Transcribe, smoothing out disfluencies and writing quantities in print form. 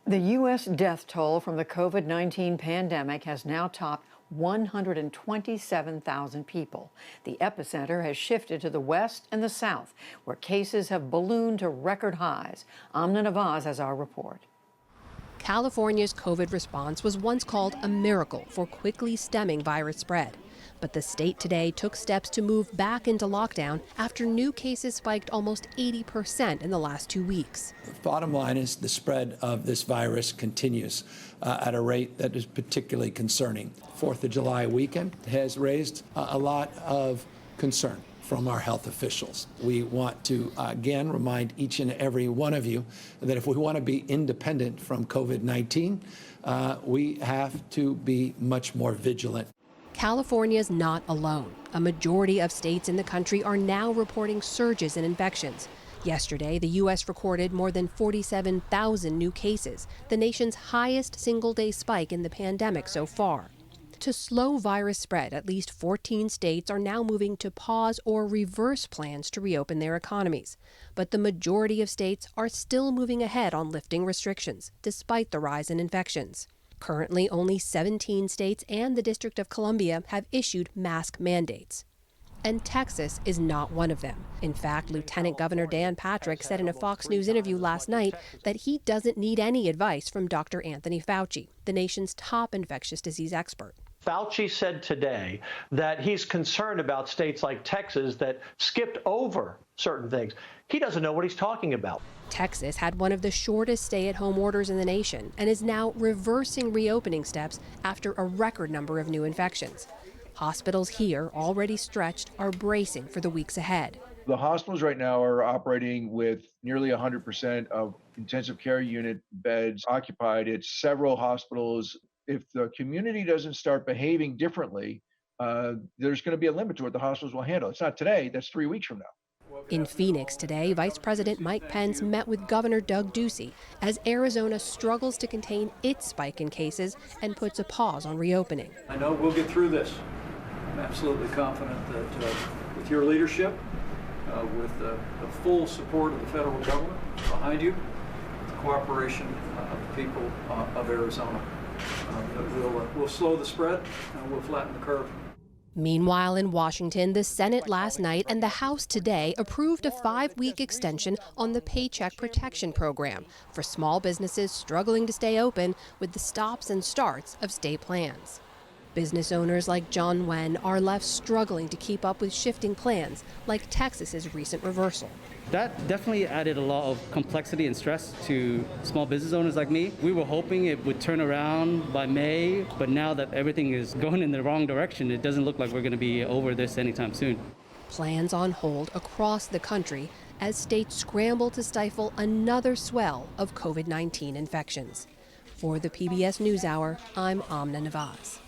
The U.S. death toll from the COVID-19 pandemic has now topped 127,000 people. The epicenter has shifted to the west and the south, where cases have ballooned to record highs. Amna Nawaz has our report. California's COVID response was once called a miracle for quickly stemming virus spread. But the state today took steps to move back into lockdown after new cases spiked almost 80% in the last 2 weeks. Bottom line is the spread of this virus continues at a rate that is particularly concerning. 4th of July weekend has raised a lot of concern from our health officials. We want to, again, remind each and every one of you that if we want to be independent from COVID-19, we have to be much more vigilant. California's not alone. A majority of states in the country are now reporting surges in infections. Yesterday, the U.S. recorded more than 47,000 new cases, the nation's highest single-day spike in the pandemic so far. To slow virus spread, at least 14 states are now moving to pause or reverse plans to reopen their economies. But the majority of states are still moving ahead on lifting restrictions, despite the rise in infections. Currently, only 17 states and the District of Columbia have issued mask mandates. And Texas is not one of them. In fact, Lieutenant Governor Dan Patrick said in a Fox News interview last night that he doesn't need any advice from Dr. Anthony Fauci, the nation's top infectious disease expert. Fauci said today that he's concerned about states like Texas that skipped over certain things. He doesn't know what he's talking about. Texas had one of the shortest stay-at-home orders in the nation and is now reversing reopening steps after a record number of new infections. Hospitals here, already stretched, are bracing for the weeks ahead. The hospitals right now are operating with nearly 100% of intensive care unit beds occupied. It's several hospitals. If the community doesn't start behaving differently, there's going to be a limit to what the hospitals will handle. It's not today, that's 3 weeks from now. In Phoenix today, Vice President Mike Pence met with Governor Doug Ducey as Arizona struggles to contain its spike in cases and puts a pause on reopening. I know we'll get through this. I'm absolutely confident that with your leadership, with the full support of the federal government behind you, the cooperation of the people of Arizona, that we'll slow the spread and we'll flatten the curve. Meanwhile, in Washington, the Senate last night and the House today approved a 5-week extension on the Paycheck Protection Program for small businesses struggling to stay open with the stops and starts of state plans. Business owners like John Wen are left struggling to keep up with shifting plans, like Texas's recent reversal. That definitely added a lot of complexity and stress to small business owners like me. We were hoping it would turn around by May, but now that everything is going in the wrong direction, it doesn't look like we're going to be over this anytime soon. Plans on hold across the country as states scramble to stifle another swell of COVID-19 infections. For the PBS NewsHour, I'm Amna Nawaz.